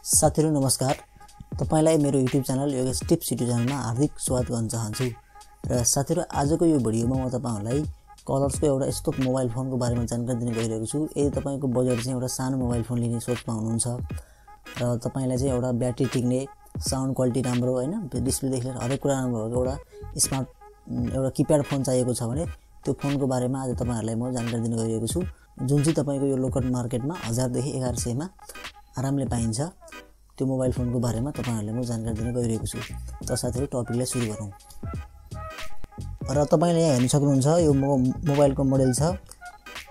साथीहरु नमस्कार। तपाईलाई मेरो YouTube channel Yogesh tips YouTube च्यानलमा हार्दिक स्वागत गर्न चाहन्छु। र साथीहरु आजको यो भिडियोमा म तपाईहरुलाई कलर्सको एउटा यस्तो मोबाइल फोनको बारेमा जानकारी दिन गइरहेको छु। यदि तपाईको बजेट चाहिँ एउटा सानो मोबाइल फोन लिने सोचमा हुनुहुन्छ र तपाईलाई चाहिँ एउटा ब्याट्री टिक्ने, साउन्ड क्वालिटी राम्रो हैन, डिस्प्ले देखि लिएर हरेक कुरा राम्रो भएको एउटा स्मार्ट एउटा किप्याड फोन चाहिएको छ भने त्यो फोनको बारेमा आज तपाईहरुलाई म जानकारी दिन गइरहेको छु। जुन चाहिँ तपाईको यो लोकल मार्केटमा 1000 देखि 1100 मा आरामले पाइन्छ। त्यो मोबाइल फोनको बारेमा तपाईहरुलाई म जानकारी दिन गइरहेको छु। त साथीहरु टपिकलाई सुरु गरौँ। र तपाईले यहाँ हेर्न सक्नुहुन्छ यो मोबाइलको मोडल छ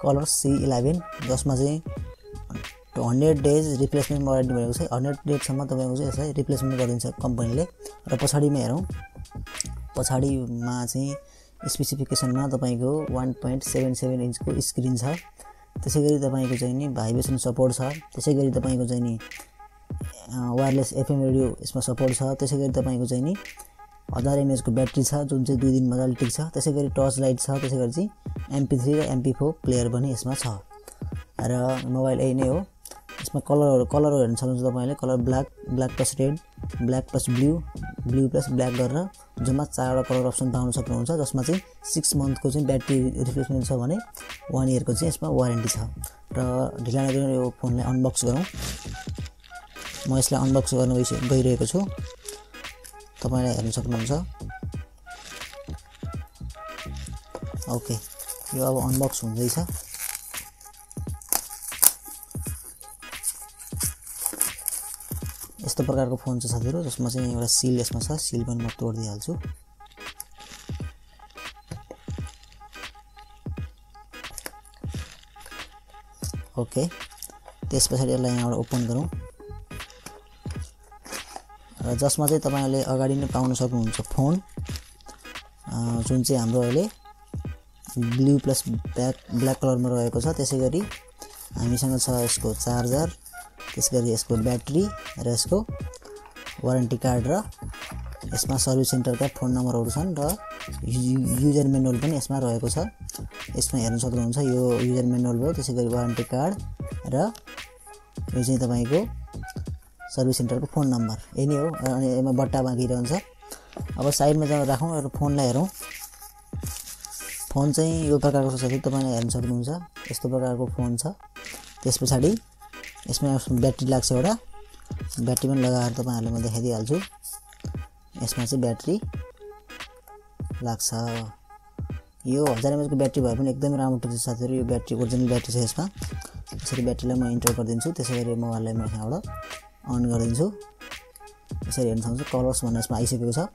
कलर C11 जसमा चाहिँ 100 डेज रिप्लेसमेन्ट वारेन्टी भएको छ। 100 डेज सम्म तपाईको चाहिँ यसलाई रिप्लेसमेन्ट गरिदिन्छ कम्पनीले। र पछाडीमा हेरौँ, पछाडीमा चाहिँ स्पेसिफिकेसनमा तपाईको 1.77 इन्चको स्क्रिन छ। त्यसैगरी तपाईको चाहिँ नि भाइब्रेसन सपोर्ट छ। त्यसैगरी तपाईको चाहिँ नि वायरलेस FM रेडियो यसमा सपोर्ट छ। त्यसैगरी तपाईको चाहिँ नि 1000 mAh को ब्याट्री छ जुन चाहिँ 2 दिन मजाले टिक्छ। त्यसैगरी टर्च लाइट छ। त्यसैगरी चाहिँ MP3 र MP4 प्लेयर पनि यसमा छ। र मोबाइल यही नै हो। यसमा कलर हेर्न सक्नुहुन्छ तपाईले, colour black plus red, black plus blue plus black गरेर जम्मा 4 वटा कलर अप्सन पाउन सक्नुहुन्छ। जसमा चाहिँ 6 मन्थको चाहिँ ब्याट्री रिप्लेसमेन्ट छ भने 1 इयरको चाहिँ यसमा वारेन्टी छ। र ढिला नगरिकन यो फोनलाई अनबक्स गरौँ। म यसलाई अनबक्स गर्न गइरहेको छु। तपाईले हेर्न सक्नुहुन्छ। ओके, यो अब अनबक्स हुँदैछ। यस्तो प्रकारको फोन छ साथीहरु, जसमा चाहिँ एउटा सिल यसमा छ। सिल पनि म तोड्दिहाल्छु। ओके, त्यसपछि यसलाई यहाँबाट ओपन गरौँ। र जसमा चाहिँ तपाईले अगाडि नै पाउन सक्नुहुन्छ फोन जुन चाहिँ हाम्रो अहिले ब्लू प्लस ब्ल्याक कलरमा रहेको छ। त्यसैगरी हामीसँग छ यसको चार्जर, त्यसगरी यसको ब्याट्री र यसको वारेन्टी कार्ड र यसमा सर्भिस सेन्टरका फोन नम्बरहरु छन् र युजर म्यानुअल पनि यसमा रहेको छ। यसमा हेर्न सक्नुहुन्छ यो युजर म्यानुअल भयो। त्यसैगरी वारेन्टी कार्ड र यो चाहिँ तपाईको सर्भिस सेन्टरको फोन नम्बर यही नै हो। अनि यसमा बट्टा बाँकी रहन्छ। अब साइडमा राखौँ र फोनलाई हेरौँ। फोन चाहिँ यो प्रकारको छ साथी, तपाईले हेर्न सक्नुहुन्छ। यस्तो प्रकारको फोन छ। त्यसपछि यसमा ब्याट्री लाग्छ एउटा। ब्याट्री पनि लगाएर तपाईहरुलाई म देखाइदिहाल्छु। यसमा चाहिँ ब्याट्री लाग्छ। यो 1000 mAh को ब्याट्री भए पनि एकदमै राम्रो टिक्छ साथीहरु। यो ब्याट्री ओरिजिनल ब्याट्री छ यसमा। यसरी ब्याट्रीलाई म इन्टर गरिदिन्छु। त्यसैगरी मोबाइललाई म यहाँबाट अन गरिदिन्छु। यसरी हेर्न सक्नुहुन्छ कलर्स भन्ने यसमा आइसकेको छ।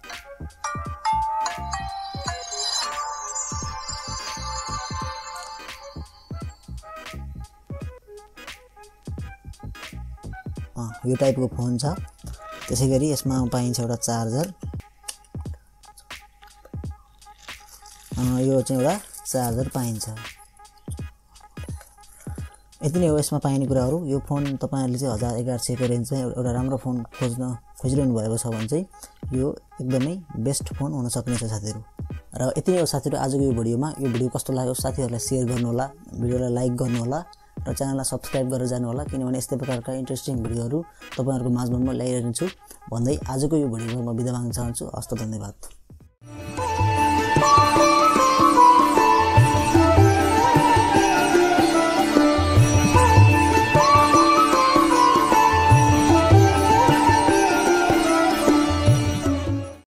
यो टाइपको फोन छ। त्यसैगरी यसमा पाइन्छ एउटा चार्जर। यो चाहिँ एउटा चार्जर पाइन्छ। यति नै हो यसमा पाइने कुराहरु। यो फोन तपाईहरुले चाहिँ 1000-1100 को रेन्जमा एउटा राम्रो फोन खोजिरहनु भएको छ भने चाहिँ यो एकदमै बेस्ट फोन हुन सक्ने छ साथीहरु। र यति नै हो साथीहरु आजको यो भिडियोमा। यो भिडियो कस्तो लाग्यो साथीहरुलाई शेयर गर्नु होला, भिडियोलाई लाइक गर्नु होला र च्यानललाई सब्स्क्राइब गरेर जानु होला, किनभने यस्तै प्रकारका इन्ट्रेस्टिङ भिडियोहरु तपाईहरुको माझमा म ल्याइरहन्छु भन्दै आजको यो भिडियोमा म बिदा माग्न चाहन्छु। हस्त धन्यवाद।